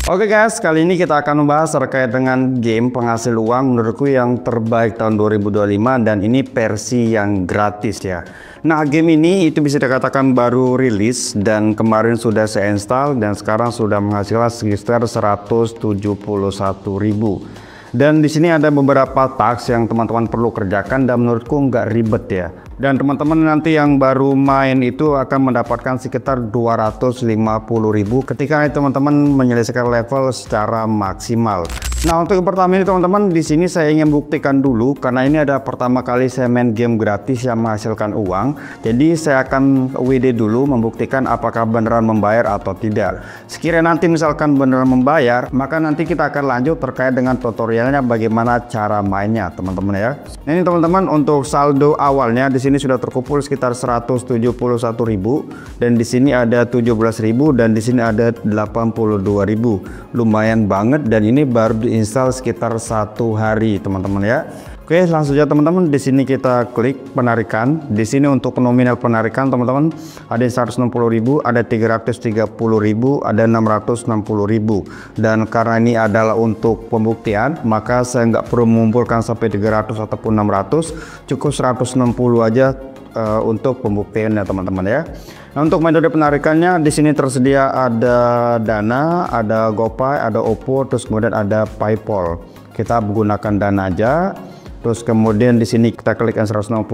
Oke guys, kali ini kita akan membahas terkait dengan game penghasil uang menurutku yang terbaik tahun 2025 dan ini versi yang gratis ya. Nah, game ini itu bisa dikatakan baru rilis dan kemarin sudah saya install dan sekarang sudah menghasilkan sekitar 171.000. Dan di sini ada beberapa task yang teman-teman perlu kerjakan dan menurutku nggak ribet ya. Dan teman-teman nanti yang baru main itu akan mendapatkan sekitar 250.000 ketika teman-teman menyelesaikan level secara maksimal. Nah, untuk yang pertama ini teman-teman, di sini saya ingin buktikan dulu karena ini ada pertama kali saya main game gratis yang menghasilkan uang. Jadi saya akan WD dulu membuktikan apakah beneran membayar atau tidak. Sekiranya nanti misalkan beneran membayar, maka nanti kita akan lanjut terkait dengan tutorialnya bagaimana cara mainnya teman-teman ya. Nah, ini teman-teman untuk saldo awalnya di sini sudah terkumpul sekitar 171.000 dan di sini ada 17.000 dan di sini ada 82.000. Lumayan banget dan ini baru diinstal sekitar 1 hari teman-teman ya. Oke, langsung saja teman-teman, di sini kita klik penarikan. Di sini untuk nominal penarikan teman-teman ada 160.000, ada 330.000, ada 660.000. Dan karena ini adalah untuk pembuktian, maka saya nggak perlu mengumpulkan sampai 300 ataupun 600, cukup 160 aja untuk pembuktiannya teman-teman ya. Nah, untuk metode penarikannya di sini tersedia ada Dana, ada GoPay, ada OVO, terus kemudian ada PayPal. Kita menggunakan Dana aja. Terus kemudian di sini kita klik 160.000.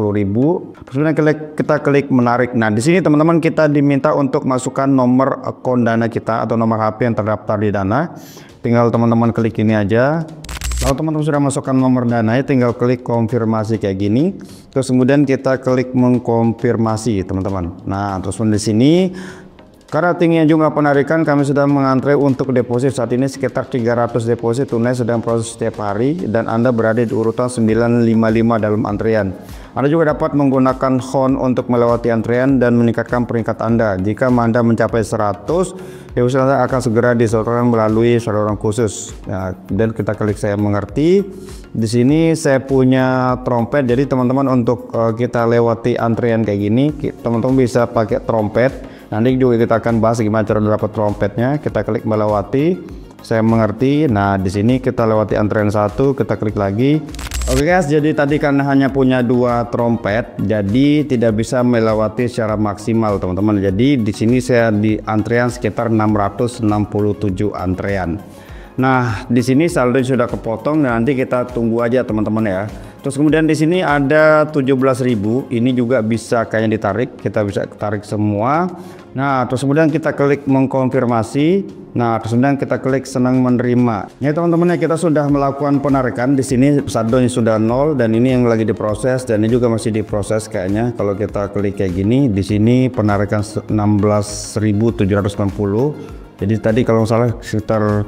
Terus kemudian kita klik menarik. Nah, di sini teman-teman kita diminta untuk masukkan nomor akun Dana kita atau nomor HP yang terdaftar di Dana. Tinggal teman-teman klik ini aja. Kalau teman-teman sudah masukkan nomor Dana, tinggal klik konfirmasi kayak gini. Terus kemudian kita klik mengkonfirmasi teman-teman. Nah, terus di sini karena tingginya jumlah penarikan, kami sudah mengantre untuk deposit saat ini sekitar 300 deposit tunai sedang proses setiap hari dan Anda berada di urutan 955 dalam antrian. Anda juga dapat menggunakan HON untuk melewati antrian dan meningkatkan peringkat Anda. Jika Anda mencapai 100, deposit Anda akan segera disalurkan melalui saluran khusus. Nah, dan kita klik saya mengerti. Di sini saya punya trompet, jadi teman-teman untuk kita lewati antrian kayak gini, teman-teman bisa pakai trompet. Nanti juga kita akan bahas gimana cara dapat trompetnya. Kita klik melewati, saya mengerti. Nah, di sini kita lewati antrian 1, kita klik lagi. Oke guys, jadi tadi karena hanya punya 2 trompet, jadi tidak bisa melewati secara maksimal teman-teman. Jadi di sini saya di antrian sekitar 667 antrian. Nah, di sini saldo sudah kepotong dan nanti kita tunggu aja teman-teman ya. Terus kemudian di sini ada 17.000, ini juga bisa kayaknya ditarik, kita bisa tarik semua. Nah, terus kemudian kita klik mengkonfirmasi. Nah, terus kemudian kita klik senang menerima. Ya teman-teman ya, kita sudah melakukan penarikan. Di sini saldonya sudah 0 dan ini yang lagi diproses dan ini juga masih diproses kayaknya. Kalau kita klik kayak gini, di sini penarikan 16.760. Jadi tadi kalau salah sekitar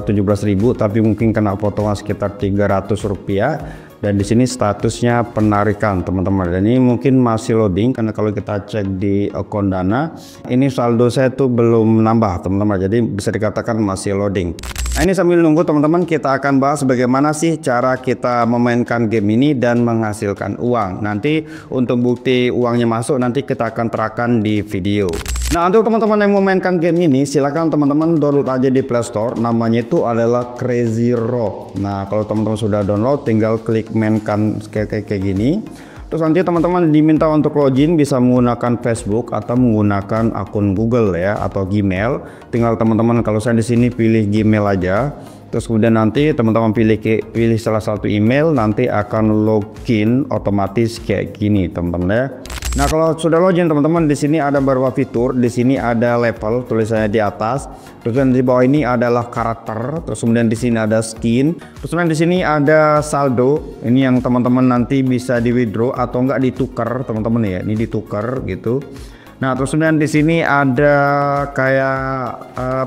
17.000, tapi mungkin kena potongan sekitar 300 rupiah. Dan di sini statusnya penarikan teman-teman. Dan ini mungkin masih loading karena kalau kita cek di akun Dana, ini saldo saya tuh belum nambah teman-teman. Jadi bisa dikatakan masih loading. Nah, ini sambil nunggu teman-teman, kita akan bahas bagaimana sih cara kita memainkan game ini dan menghasilkan uang. Nanti untuk bukti uangnya masuk nanti kita akan terangkan di video. Nah, untuk teman-teman yang memainkan game ini, silakan teman-teman download aja di Play Store. Namanya itu adalah Crazy Rock. Nah, kalau teman-teman sudah download, tinggal klik mainkan kayak gini. Terus nanti teman-teman diminta untuk login, bisa menggunakan Facebook atau menggunakan akun Google ya atau Gmail. Tinggal teman-teman, kalau saya di sini pilih Gmail aja. Terus kemudian nanti teman-teman pilih salah satu email, nanti akan login otomatis kayak gini teman-teman ya. Nah, kalau sudah login teman-teman, di sini ada beberapa fitur. Di sini ada level, tulisannya di atas. Terus di bawah ini adalah karakter. Terus kemudian di sini ada skin. Terus kemudian di sini ada saldo. Ini yang teman-teman nanti bisa di withdraw atau enggak ditukar teman-teman ya. Ini ditukar gitu. Nah, terus kemudian di sini ada kayak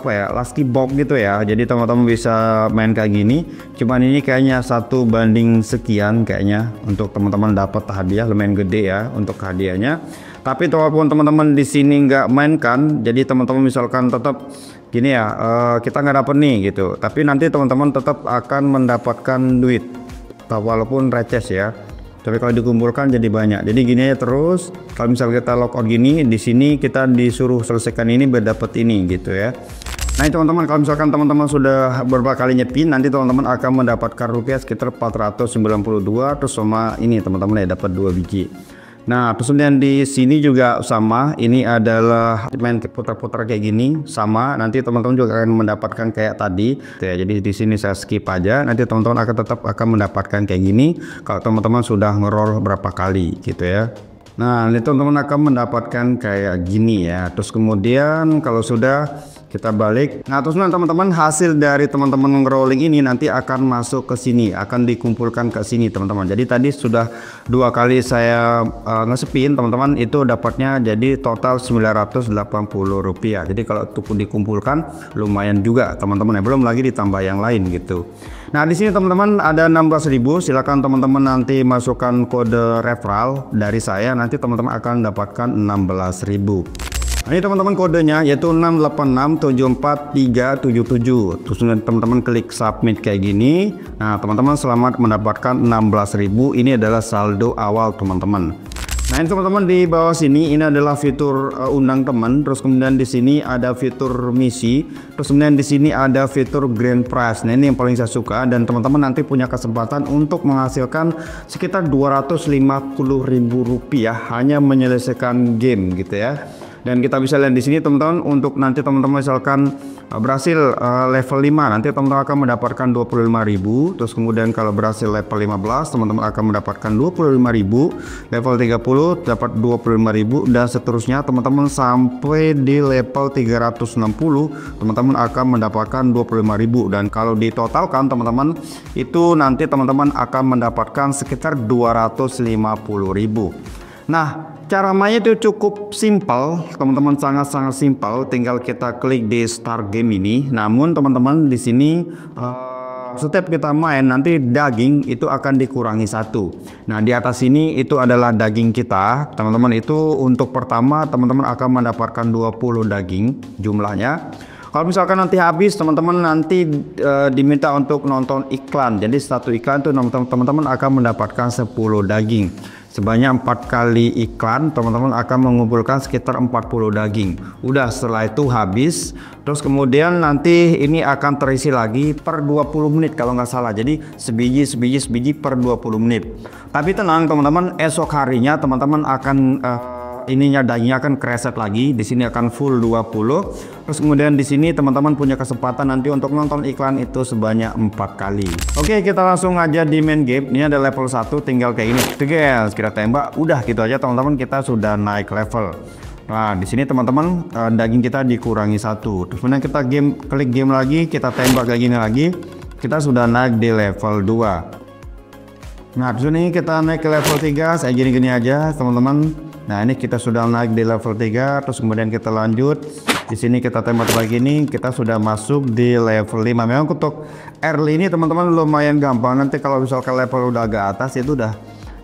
apa ya, lucky box gitu ya. Jadi teman-teman bisa main kayak gini. Cuman ini kayaknya 1:sekian kayaknya untuk teman-teman dapat hadiah lumayan gede ya untuk hadiahnya. Tapi walaupun teman-teman di sini nggak mainkan, jadi teman-teman misalkan tetap gini ya, kita nggak dapet nih gitu. Tapi nanti teman-teman tetap akan mendapatkan duit, walaupun receh ya. Tapi kalau dikumpulkan jadi banyak. Jadi gini aja terus. Kalau misalnya kita logout gini, di sini kita disuruh selesaikan ini biar dapat ini gitu ya. Nah teman-teman, kalau misalkan teman-teman sudah beberapa kali nyepin, nanti teman-teman akan mendapatkan rupiah sekitar 492, terus sama ini teman-teman ya, dapat 2 biji. Nah terus kemudian di sini juga sama, ini adalah main putar-putar kayak gini, sama nanti teman-teman juga akan mendapatkan kayak tadi ya. Jadi di sini saya skip aja, nanti teman-teman akan mendapatkan kayak gini kalau teman-teman sudah ngeroll berapa kali gitu ya. Nah ini teman-teman akan mendapatkan kayak gini ya. Terus kemudian kalau sudah kita balik, nah terus teman-teman hasil dari teman-teman rolling ini nanti akan masuk ke sini, akan dikumpulkan ke sini teman-teman. Jadi tadi sudah 2 kali saya ngesepin teman-teman, itu dapatnya jadi total 980 rupiah. Jadi kalau itu dikumpulkan lumayan juga teman-teman ya, belum lagi ditambah yang lain gitu. Nah di sini teman-teman ada 16.000, silakan teman-teman nanti masukkan kode referral dari saya, nanti teman-teman akan dapatkan 16.000. Nah, ini teman-teman kodenya yaitu 686743777. Terus teman-teman klik submit kayak gini. Nah teman-teman selamat mendapatkan 16.000. Ini adalah saldo awal teman-teman. Nah ini teman-teman di bawah sini ini adalah fitur undang teman. Terus kemudian di sini ada fitur misi. Terus kemudian di sini ada fitur grand prize. Nah ini yang paling saya suka, dan teman-teman nanti punya kesempatan untuk menghasilkan sekitar 250.000 rupiah hanya menyelesaikan game gitu ya. Dan kita bisa lihat di sini teman-teman, untuk nanti teman-teman misalkan berhasil level 5, nanti teman-teman akan mendapatkan 25.000. Terus kemudian kalau berhasil level 15, teman-teman akan mendapatkan 25.000. Level 30 dapat 25.000 dan seterusnya teman-teman sampai di level 360, teman-teman akan mendapatkan 25.000. Dan kalau ditotalkan teman-teman, itu nanti teman-teman akan mendapatkan sekitar 250.000. Nah cara mainnya itu cukup simpel teman-teman, sangat-sangat simpel. Tinggal kita klik di start game ini. Namun teman-teman di sini setiap kita main nanti daging itu akan dikurangi 1. Nah di atas ini itu adalah daging kita teman-teman. Itu untuk pertama teman-teman akan mendapatkan 20 daging jumlahnya. Kalau misalkan nanti habis teman-teman nanti diminta untuk nonton iklan. Jadi satu iklan itu teman-teman akan mendapatkan 10 daging. Sebanyak 4 kali iklan teman-teman akan mengumpulkan sekitar 40 daging. Udah setelah itu habis. Terus kemudian nanti ini akan terisi lagi per 20 menit kalau nggak salah. Jadi sebiji per 20 menit. Tapi tenang teman-teman, esok harinya teman-teman akan ininya dagingnya akan kreset lagi. Di sini akan full 20. Terus kemudian di sini teman-teman punya kesempatan nanti untuk nonton iklan itu sebanyak 4 kali. Oke, kita langsung aja di main game. Ini ada level 1, tinggal kayak ini. Guys, kita tembak, udah gitu aja teman-teman, kita sudah naik level. Nah, di sini teman-teman daging kita dikurangi 1. Terus kemudian kita klik game lagi, kita tembak kayak gini lagi. Kita sudah naik di level 2. Nah, di sini kita naik ke level 3, saya gini-gini aja teman-teman. Nah, ini kita sudah naik di level 3, terus kemudian kita lanjut. Di sini kita tembak lagi nih, kita sudah masuk di level 5. Memang untuk early ini teman-teman lumayan gampang. Nanti kalau misalkan level udah agak atas itu udah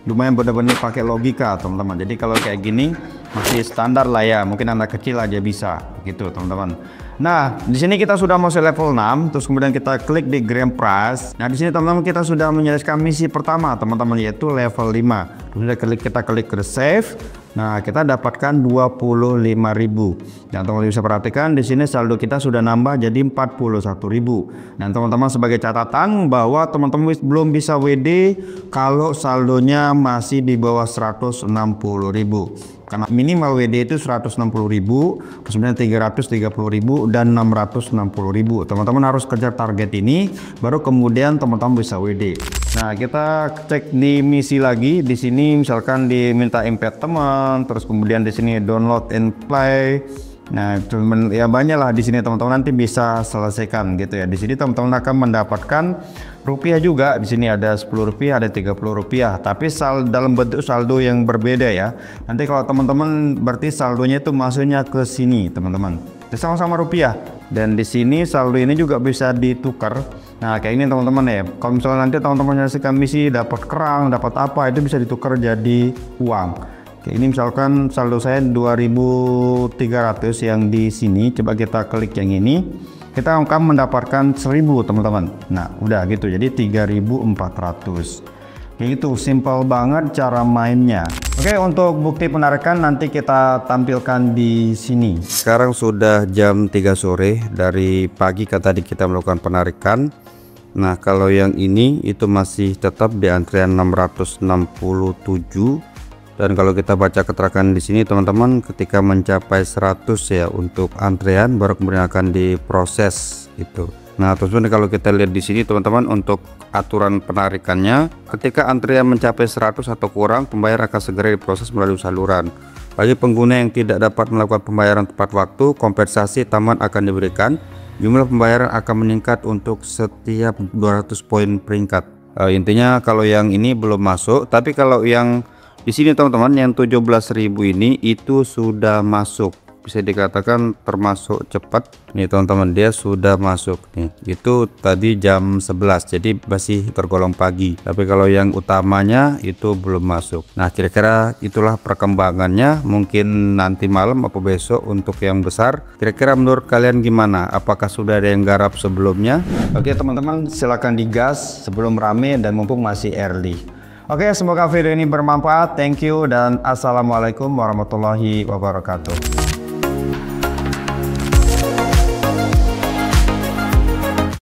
lumayan bener-bener pakai logika teman-teman. Jadi kalau kayak gini masih standar lah ya, mungkin anak kecil aja bisa gitu teman-teman. Nah di sini kita sudah masuk level 6, terus kemudian kita klik di grand prize. Nah di sini teman-teman kita sudah menyelesaikan misi pertama teman-teman, yaitu level 5. Kemudian kita klik ke save. Nah kita dapatkan 25.000. Dan teman-teman bisa perhatikan di sini saldo kita sudah nambah jadi 41.000. Dan teman-teman sebagai catatan bahwa teman-teman belum bisa WD kalau saldonya masih di bawah 160.000. Karena minimal WD itu 160.000, kemudian 330.000 dan 660.000. Teman-teman harus kejar target ini, baru kemudian teman-teman bisa WD. Nah, kita cek di misi lagi. Di sini misalkan diminta impact teman, terus kemudian di sini download and play. Nah, cuman ya banyak lah di sini teman-teman, nanti bisa selesaikan gitu ya. Di sini teman-teman akan mendapatkan rupiah juga. Di sini ada 10 rupiah, ada 30 rupiah, tapi dalam bentuk saldo yang berbeda ya. Nanti kalau teman-teman berarti saldonya itu masuknya ke sini teman-teman. Sama-sama rupiah. Dan di sini saldo ini juga bisa ditukar. Nah, kayak ini teman-teman ya. Kalau misalnya nanti teman-teman menyelesaikan misi, dapat kerang, dapat apa, itu bisa ditukar jadi uang. Kayak ini misalkan saldo saya 2.300 yang di sini. Coba kita klik yang ini. Kita akan mendapatkan 1.000 teman-teman. Nah, udah gitu. Jadi 3.400. Itu simple banget cara mainnya. Oke, untuk bukti penarikan nanti kita tampilkan di sini. Sekarang sudah jam 3 sore, dari pagi tadi kita melakukan penarikan. Nah, kalau yang ini itu masih tetap di antrian 667. Dan kalau kita baca keterangan di sini teman-teman, ketika mencapai 100 ya untuk antrean baru kemudian akan diproses itu. Nah, terus kalau kita lihat di sini teman-teman, untuk aturan penarikannya, ketika antrian mencapai 100 atau kurang, pembayaran akan segera diproses melalui saluran. Bagi pengguna yang tidak dapat melakukan pembayaran tepat waktu, kompensasi tambahan akan diberikan. Jumlah pembayaran akan meningkat untuk setiap 200 poin peringkat. Intinya kalau yang ini belum masuk, tapi kalau yang di sini teman-teman yang 17.000 ini itu sudah masuk. Bisa dikatakan termasuk cepat nih teman-teman, dia sudah masuk nih, itu tadi jam 11, jadi masih tergolong pagi. Tapi kalau yang utamanya itu belum masuk. Nah, kira-kira itulah perkembangannya, mungkin nanti malam atau besok untuk yang besar. Kira-kira menurut kalian gimana? Apakah sudah ada yang garap sebelumnya? Oke teman-teman, silahkan digas sebelum rame dan mumpung masih early. Oke, semoga video ini bermanfaat. Thank you dan assalamualaikum warahmatullahi wabarakatuh.